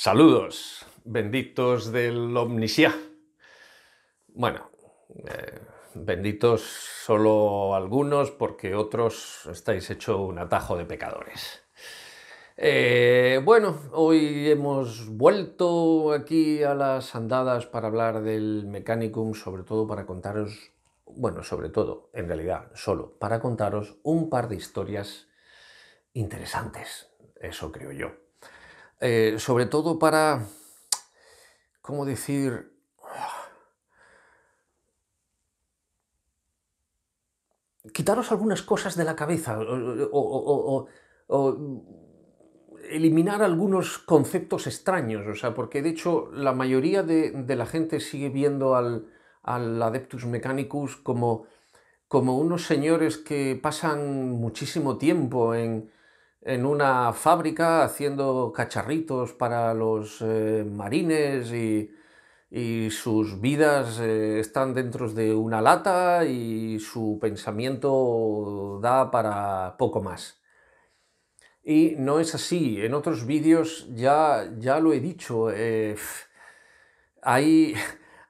Saludos, benditos del Omnisciá. Bueno, benditos solo algunos porque otros estáis hecho un atajo de pecadores. Bueno, hoy hemos vuelto aquí a las andadas para hablar del Mechanicum, sobre todo para contaros, bueno, sobre todo, en realidad, solo para contaros un par de historias interesantes, eso creo yo. Sobre todo para, ¿cómo decir? Quitaros algunas cosas de la cabeza o eliminar algunos conceptos extraños, o sea, porque de hecho la mayoría de la gente sigue viendo al Adeptus Mechanicus como unos señores que pasan muchísimo tiempo en una fábrica haciendo cacharritos para los marines y sus vidas están dentro de una lata y su pensamiento da para poco más. Y no es así. En otros vídeos ya lo he dicho. Hay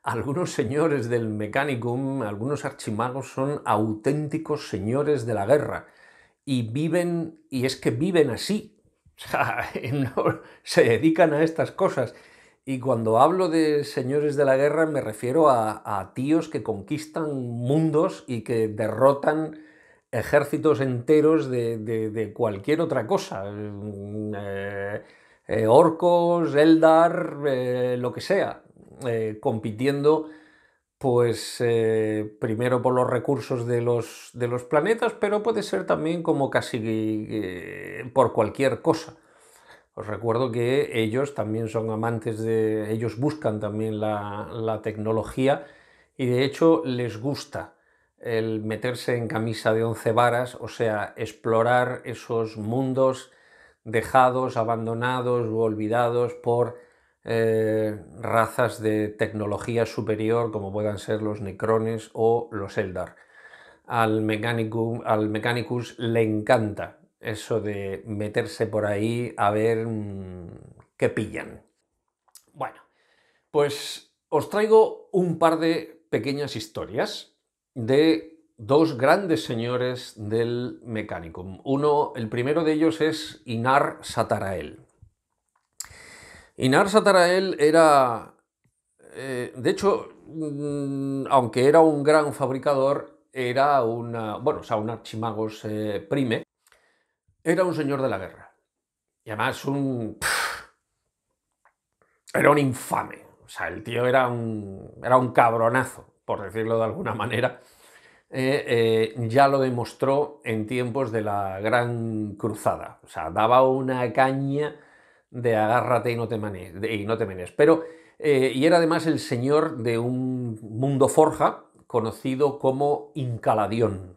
algunos señores del Mechanicum, algunos archimagos son auténticos señores de la guerra y viven, y es que viven así. O sea, no, se dedican a estas cosas. Y cuando hablo de señores de la guerra me refiero a tíos que conquistan mundos y que derrotan ejércitos enteros de cualquier otra cosa. Orcos, Eldar, lo que sea. Compitiendo pues primero por los recursos de los planetas, pero puede ser también como casi por cualquier cosa. Os recuerdo que ellos también son amantes de... Ellos buscan también la tecnología y de hecho les gusta el meterse en camisa de 11 varas, o sea, explorar esos mundos dejados, abandonados o olvidados por razas de tecnología superior como puedan ser los Necrones o los Eldar. Al Mechanicus le encanta eso de meterse por ahí a ver qué pillan. Bueno, pues os traigo un par de pequeñas historias de dos grandes señores del Mechanicum. El primero de ellos es Inar Satarael. Inar Satarael era, de hecho, aunque era un gran fabricador, era un archimagos prime, era un señor de la guerra. Y además era un infame. O sea, el tío era un cabronazo, por decirlo de alguna manera. Ya lo demostró en tiempos de la Gran Cruzada. O sea, daba una caña de agárrate y no te menes. Pero, y era además el señor de un mundo forja conocido como Incaladión.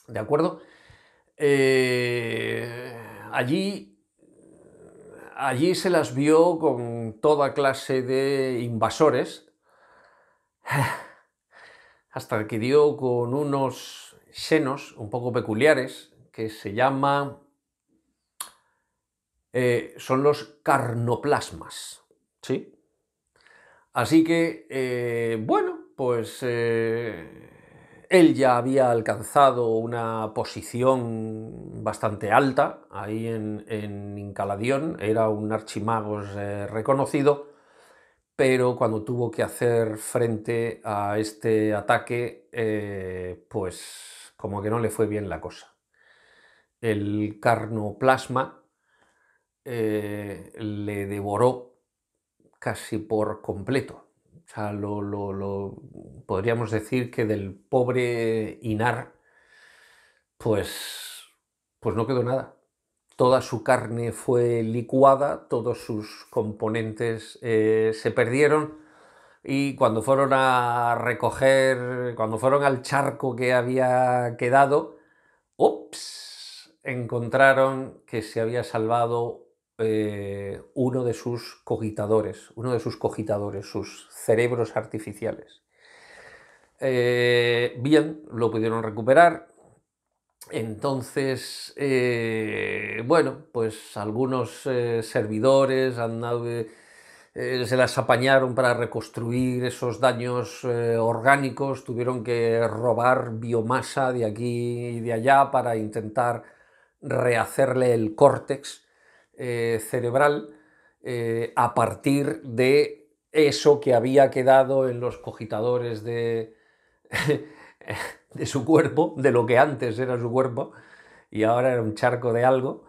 ¿De acuerdo? Allí se las vio con toda clase de invasores, hasta que dio con unos xenos un poco peculiares que se llaman... son los carnoplasmas, ¿sí? Así que, bueno, pues él ya había alcanzado una posición bastante alta ahí en Incaladión, era un archimagos reconocido, pero cuando tuvo que hacer frente a este ataque, pues como que no le fue bien la cosa. El carnoplasma le devoró casi por completo. O sea, podríamos decir que del pobre Inar, pues no quedó nada. Toda su carne fue licuada, todos sus componentes se perdieron y cuando fueron a recoger, cuando fueron al charco que había quedado, ¡ups!, encontraron que se había salvado uno de sus cogitadores, sus cerebros artificiales. Bien, lo pudieron recuperar, Entonces, bueno, pues algunos servidores se las apañaron para reconstruir esos daños orgánicos, tuvieron que robar biomasa de aquí y de allá para intentar rehacerle el córtex cerebral a partir de eso que había quedado en los cogitadores de su cuerpo, de lo que antes era su cuerpo, y ahora era un charco de algo.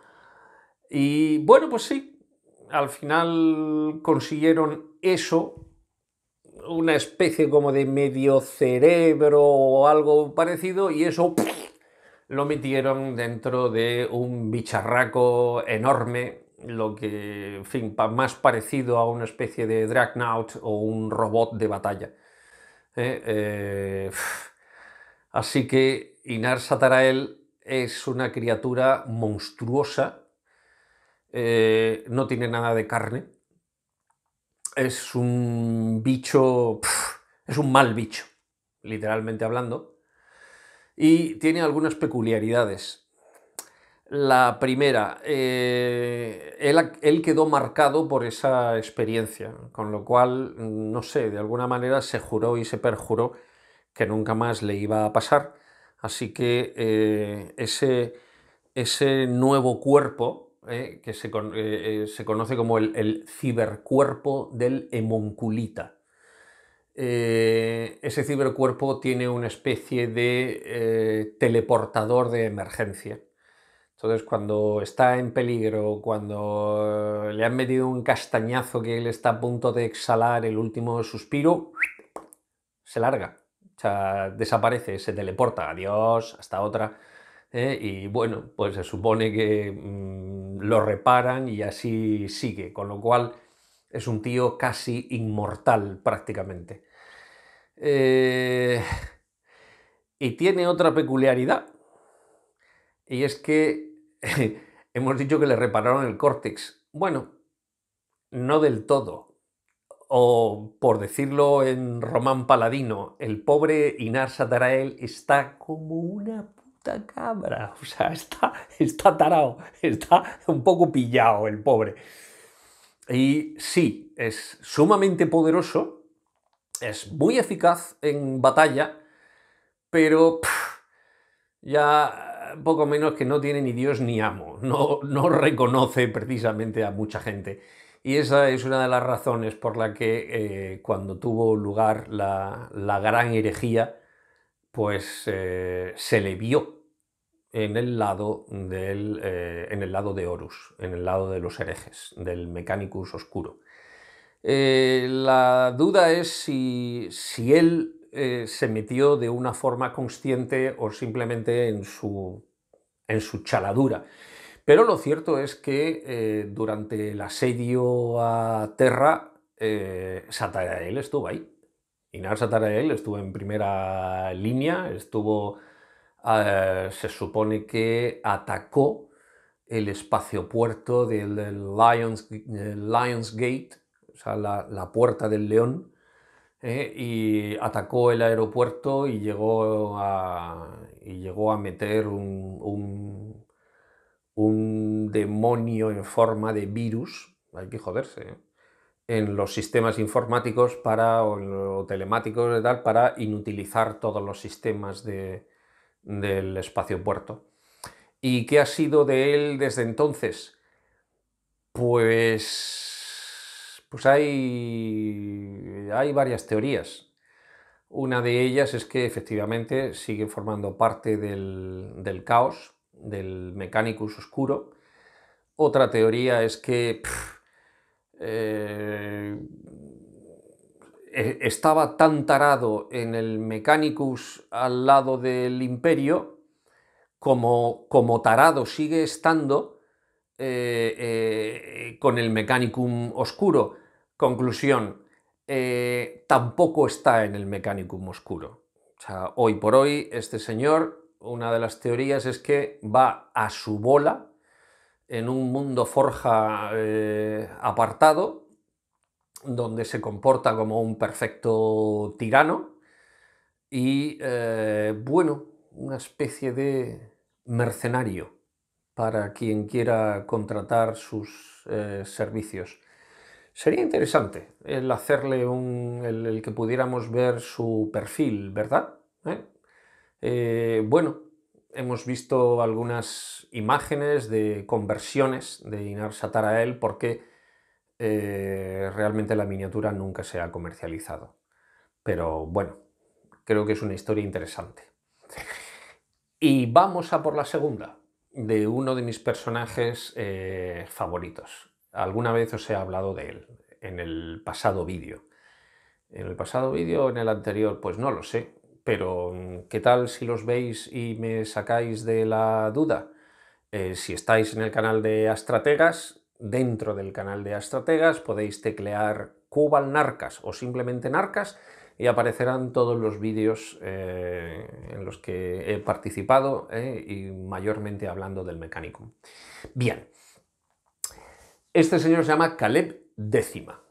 Y bueno, pues sí, al final consiguieron eso, una especie como de medio cerebro o algo parecido, y eso lo metieron dentro de un bicharraco enorme, lo que, en fin, más parecido a una especie de Dreadnought o un robot de batalla. ¿Eh? Así que Inar Satarael es una criatura monstruosa, no tiene nada de carne, es un bicho, es un mal bicho, literalmente hablando, y tiene algunas peculiaridades. La primera, él quedó marcado por esa experiencia, con lo cual, no sé, de alguna manera se juró y se perjuró que nunca más le iba a pasar. Así que ese nuevo cuerpo, que se conoce como el cibercuerpo del hemonculita. Ese cibercuerpo tiene una especie de teleportador de emergencia. Entonces, cuando está en peligro, cuando le han metido un castañazo que él está a punto de exhalar el último suspiro, se larga. O sea, desaparece, se teleporta. Adiós, hasta otra. Y bueno, pues se supone que lo reparan y así sigue. Con lo cual es un tío casi inmortal prácticamente. Eh, y tiene otra peculiaridad. Y es que hemos dicho que le repararon el córtex. Bueno, no del todo. O, por decirlo en román paladino, el pobre Inar Satarael está como una puta cabra. O sea, está tarao, está un poco pillado el pobre. Y sí, es sumamente poderoso, es muy eficaz en batalla, pero ya poco menos que no tiene ni Dios ni amo, no reconoce precisamente a mucha gente. Y esa es una de las razones por la que cuando tuvo lugar la gran herejía, pues se le vio en el lado en el lado de Horus, en el lado de los herejes, del Mechanicus oscuro. La duda es si él se metió de una forma consciente o simplemente en su chaladura. Pero lo cierto es que durante el asedio a Terra, Satarael estuvo ahí. Inar Satarael estuvo en primera línea, se supone que atacó el espaciopuerto del Lions Gate, o sea, la puerta del león, y atacó el aeropuerto y llegó a meter un demonio en forma de virus, hay que joderse, en los sistemas informáticos o telemáticos y tal, para inutilizar todos los sistemas del espaciopuerto. ¿Y qué ha sido de él desde entonces? Pues hay varias teorías. Una de ellas es que efectivamente sigue formando parte del caos, del Mechanicus oscuro. Otra teoría es que eh, estaba tan tarado en el Mechanicus al lado del Imperio como tarado sigue estando con el Mechanicum oscuro. Conclusión, tampoco está en el Mechanicum oscuro. O sea, hoy por hoy, este señor, una de las teorías es que va a su bola en un mundo forja apartado, donde se comporta como un perfecto tirano y, bueno, una especie mercenario para quien quiera contratar sus servicios. Sería interesante el hacerle el que pudiéramos ver su perfil, ¿verdad? Bueno, hemos visto algunas imágenes de conversiones de Inarsat a él porque realmente la miniatura nunca se ha comercializado. Pero bueno, creo que es una historia interesante. Y vamos a por la segunda, de uno de mis personajes favoritos. Alguna vez os he hablado de él en el pasado vídeo. En el pasado vídeo o en el anterior, pues no lo sé. Pero ¿qué tal si los veis y me sacáis de la duda? Si estáis en el canal de Astrategas, dentro del canal de Astrategas podéis teclear Cubal Narcas o simplemente Narcas y aparecerán todos los vídeos en los que he participado y mayormente hablando del Mechanicum. Bien, este señor se llama Caleb Décima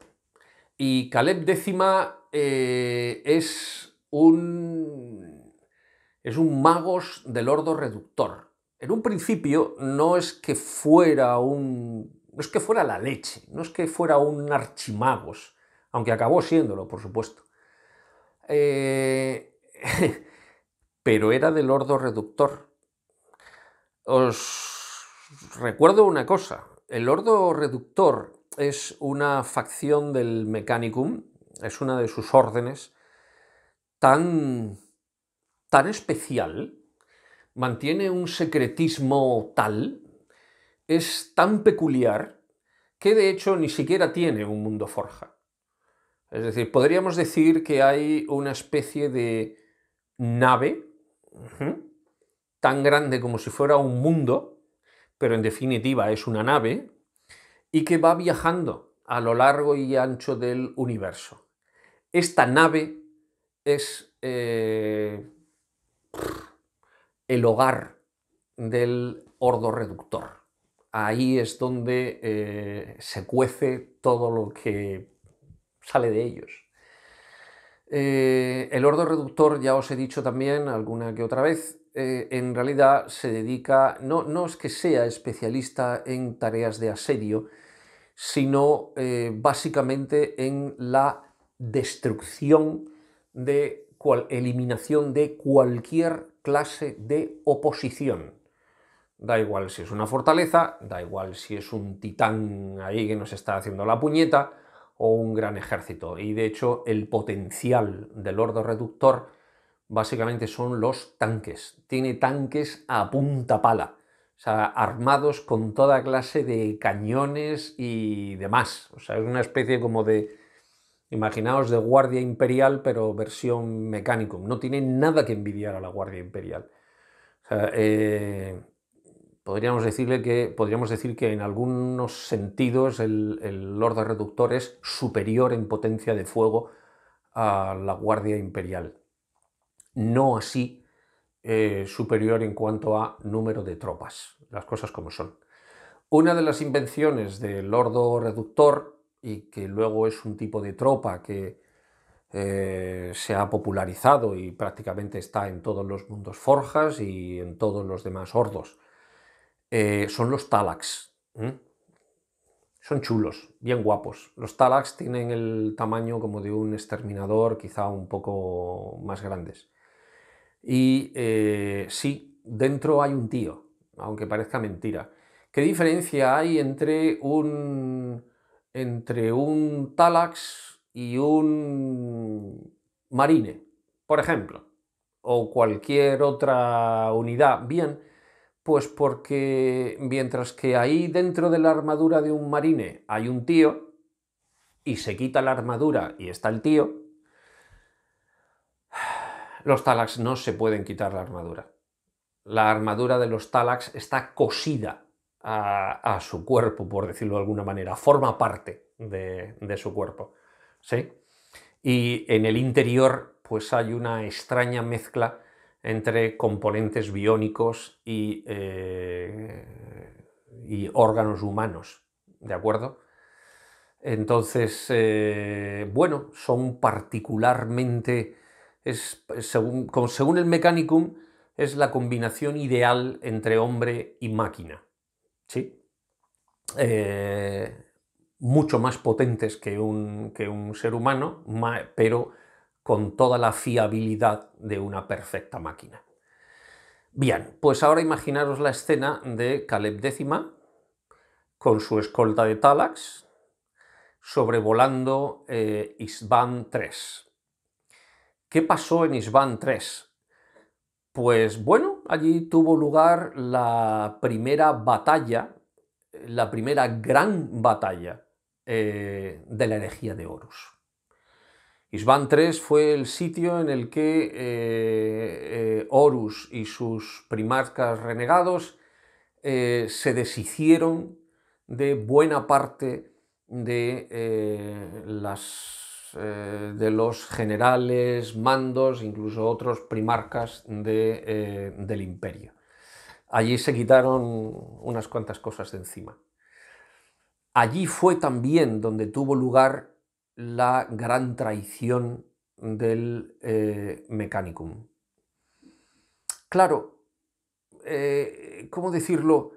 y Caleb Décima es un magos del Ordo Reductor. En un principio no es que fuera la leche, no es que fuera un archimagos, aunque acabó siéndolo, por supuesto. Pero era del Ordo Reductor. Os recuerdo una cosa, el Ordo Reductor es una facción del Mechanicum, es una de sus órdenes tan especial, mantiene un secretismo tal, es tan peculiar, que de hecho ni siquiera tiene un mundo forja. Es decir, podríamos decir que hay una especie de nave tan grande como si fuera un mundo, pero en definitiva es una nave, y que va viajando a lo largo y ancho del universo. Esta nave es el hogar del Ordo Reductor. Ahí es donde se cuece todo lo que sale de ellos. El Ordo Reductor, ya os he dicho también alguna que otra vez, en realidad se dedica, no es que sea especialista en tareas de asedio, sino básicamente en la destrucción eliminación de cualquier clase de oposición. Da igual si es una fortaleza, da igual si es un titán ahí que nos está haciendo la puñeta o un gran ejército. Y de hecho el potencial del Ordo Reductor básicamente son los tanques. Tiene tanques a punta pala, o sea, armados con toda clase de cañones y demás. O sea, es una especie como de, imaginaos, de Guardia Imperial, pero versión Mechanicum. No tiene nada que envidiar a la Guardia Imperial. O sea, podríamos decir que en algunos sentidos el Ordo Reductor es superior en potencia de fuego a la Guardia Imperial. No así superior en cuanto a número de tropas, las cosas como son. Una de las invenciones del Ordo Reductor, y que luego es un tipo de tropa que se ha popularizado y prácticamente está en todos los mundos forjas y en todos los demás ordos, son los Talax. Son chulos, bien guapos. Los Talax tienen el tamaño como de un exterminador, quizá un poco más grandes. Y sí, dentro hay un tío, aunque parezca mentira. ¿Qué diferencia hay entre un Talax y un Marine, por ejemplo? O cualquier otra unidad. Bien, pues porque mientras que ahí dentro de la armadura de un Marine hay un tío, y se quita la armadura y está el tío, los Talax no se pueden quitar la armadura. La armadura de los Talax está cosida a su cuerpo, por decirlo de alguna manera, forma parte de su cuerpo, ¿sí? Y en el interior pues hay una extraña mezcla entre componentes biónicos y órganos humanos, ¿de acuerdo? Entonces, bueno, son particularmente, según el Mechanicum, es la combinación ideal entre hombre y máquina, ¿sí? Mucho más potentes que un ser humano, pero con toda la fiabilidad de una perfecta máquina. Bien, pues ahora imaginaros la escena de Caleb Décima con su escolta de Talax sobrevolando Isban 3. ¿Qué pasó en Isban 3? Pues bueno, allí tuvo lugar la primera batalla, la primera gran batalla de la herejía de Horus. Isban 3 fue el sitio en el que Horus y sus primarcas renegados se deshicieron de buena parte de los generales, mandos, incluso otros primarcas del imperio. Allí se quitaron unas cuantas cosas de encima. Allí fue también donde tuvo lugar la gran traición del Mechanicum. Claro, ¿cómo decirlo?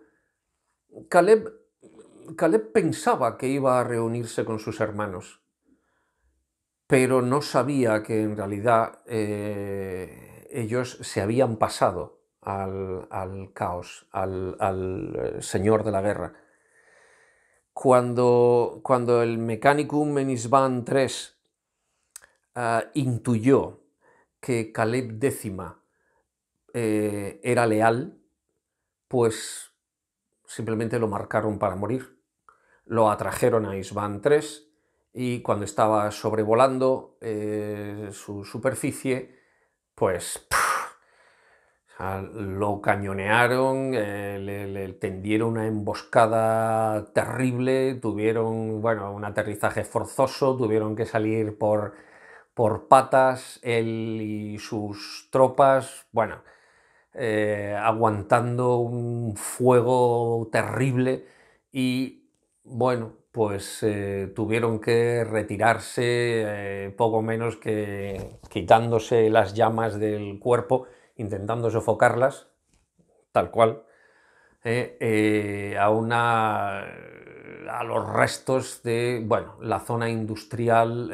Caleb pensaba que iba a reunirse con sus hermanos, pero no sabía que en realidad ellos se habían pasado al caos, al señor de la guerra. Cuando el Mechanicum en Isban 3 intuyó que Caleb Décima era leal, pues simplemente lo marcaron para morir. Lo atrajeron a Isban 3 y cuando estaba sobrevolando su superficie, pues lo cañonearon, le tendieron una emboscada terrible, tuvieron, bueno, un aterrizaje forzoso, tuvieron que salir por patas, él y sus tropas, bueno, aguantando un fuego terrible y, bueno, pues tuvieron que retirarse poco menos que quitándose las llamas del cuerpo, intentando sofocarlas, tal cual, a los restos de, bueno, la zona industrial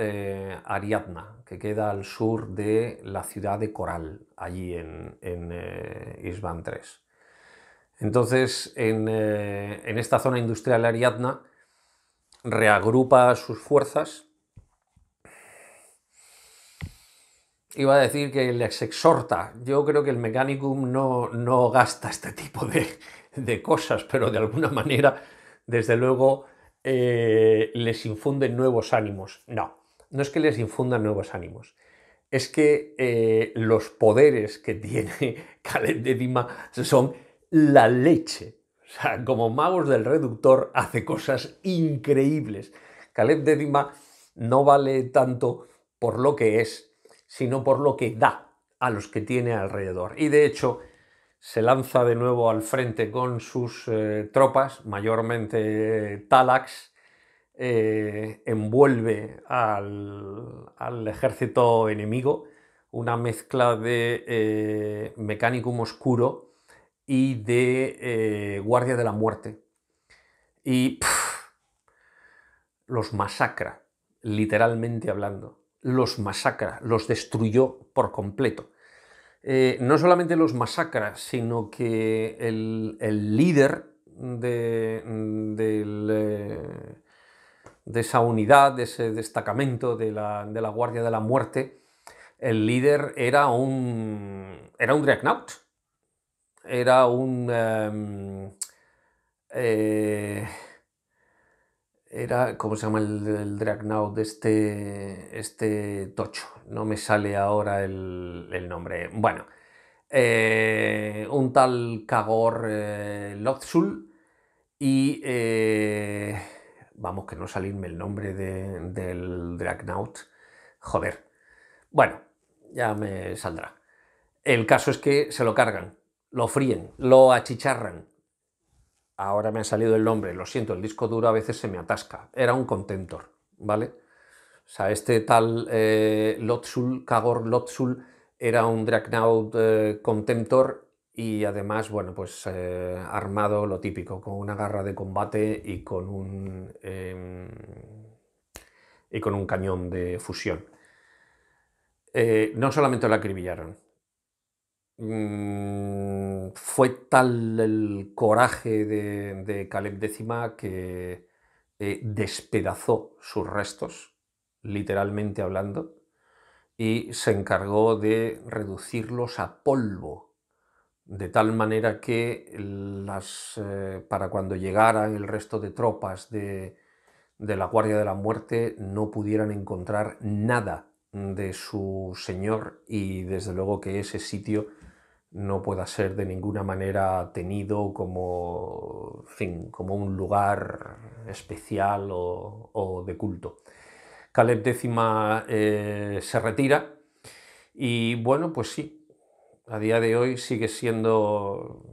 Ariadna, que queda al sur de la ciudad de Coral, allí en Isban 3. Entonces, en esta zona industrial Ariadna, reagrupa sus fuerzas. Iba a decir que les exhorta. Yo creo que el Mechanicum no gasta este tipo de cosas, pero de alguna manera, desde luego, les infunden nuevos ánimos. No es que les infundan nuevos ánimos. Es que los poderes que tiene Caleb Décima son la leche. O sea, como magos del reductor hace cosas increíbles. Caleb Décima no vale tanto por lo que es, sino por lo que da a los que tiene alrededor. Y de hecho, se lanza de nuevo al frente con sus tropas, mayormente Talax, envuelve al ejército enemigo, una mezcla de Mechanicum oscuro y de Guardia de la Muerte. Y los masacra, literalmente hablando. Los masacra, los destruyó por completo. No solamente los masacra, sino que el líder de esa unidad, de ese destacamento de la Guardia de la Muerte, el líder era un Dreadnought. Era un... ¿cómo se llama el Dreadnought de este tocho? No me sale ahora el nombre. Bueno, un tal Kagor Lothsul y... vamos, que no salirme el nombre del Dreadnought. Joder. Bueno, ya me saldrá. El caso es que se lo cargan, lo fríen, lo achicharran. Ahora me ha salido el nombre, lo siento, el disco duro a veces se me atasca. Era un Contentor, ¿vale? O sea, este tal Lothsul, Kagor Lothsul, Era un Dreadnought Contemptor y además, bueno, pues armado lo típico, con una garra de combate y con un cañón de fusión. No solamente lo acribillaron, fue tal el coraje de Caleb Décima que despedazó sus restos, literalmente hablando, y se encargó de reducirlos a polvo, de tal manera que para cuando llegaran el resto de tropas de la Guardia de la Muerte no pudieran encontrar nada de su señor, y desde luego que ese sitio no pueda ser de ninguna manera tenido como, en fin, como un lugar especial o de culto. Caleb Décima se retira y, bueno, pues sí, a día de hoy sigue siendo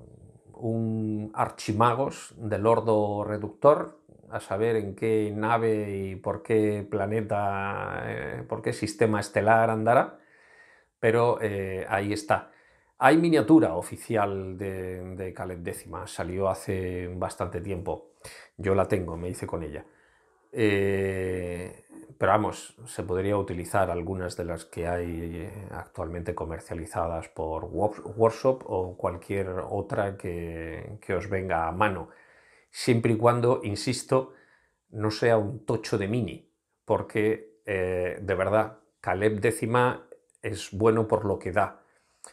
un archimagos del Ordo Reductor, a saber en qué nave y por qué planeta, por qué sistema estelar andará, pero ahí está. Hay miniatura oficial de Caleb Décima, salió hace bastante tiempo. Yo la tengo, me hice con ella. Pero vamos, se podría utilizar algunas de las que hay actualmente comercializadas por Workshop o cualquier otra que os venga a mano, siempre y cuando, insisto, no sea un tocho de mini, porque de verdad, Caleb Décima es bueno por lo que da.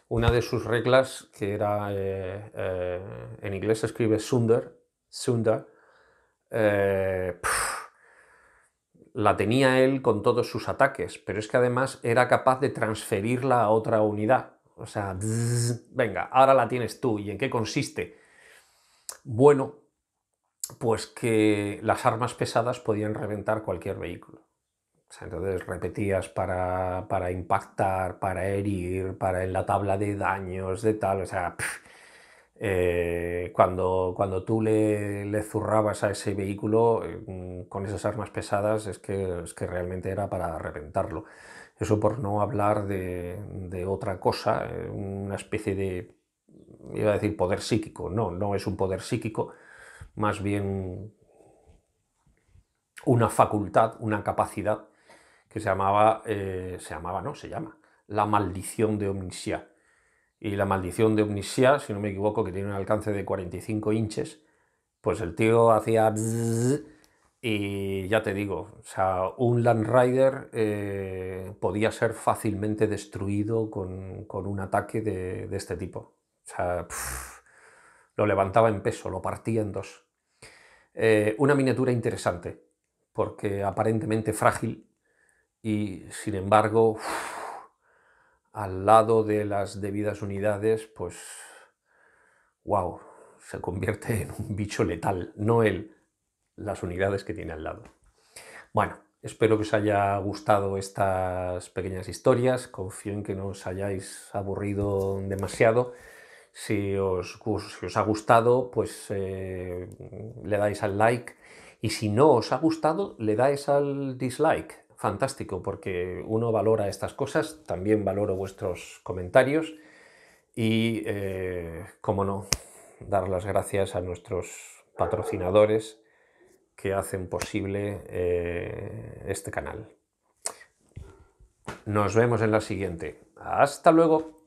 Una de sus reglas, que era, en inglés se escribe Sunda, la tenía él con todos sus ataques, pero es que además era capaz de transferirla a otra unidad. O sea, venga, ahora la tienes tú. ¿Y en qué consiste? Bueno, pues que las armas pesadas podían reventar cualquier vehículo. O sea, entonces repetías para impactar, para herir, para en la tabla de daños, de tal, o sea, cuando tú le zurrabas a ese vehículo con esas armas pesadas, es que realmente era para reventarlo. Eso por no hablar de otra cosa, una especie de, iba a decir poder psíquico, no es un poder psíquico, más bien una facultad, una capacidad que se llama la maldición de Omniscia. Y la maldición de Omniscia, si no me equivoco, que tiene un alcance de 45 inches, pues el tío hacía bzzz, y ya te digo, o sea, un Land Rider podía ser fácilmente destruido con un ataque de este tipo. O sea, lo levantaba en peso, lo partía en dos. Una miniatura interesante, porque aparentemente frágil, y sin embargo, al lado de las debidas unidades, pues, wow, se convierte en un bicho letal, no él, las unidades que tiene al lado. Bueno, espero que os haya gustado estas pequeñas historias, confío en que no os hayáis aburrido demasiado. Si os ha gustado, pues le dais al like, y si no os ha gustado, le dais al dislike. Fantástico, porque uno valora estas cosas, también valoro vuestros comentarios y, cómo no, dar las gracias a nuestros patrocinadores que hacen posible este canal. Nos vemos en la siguiente. ¡Hasta luego!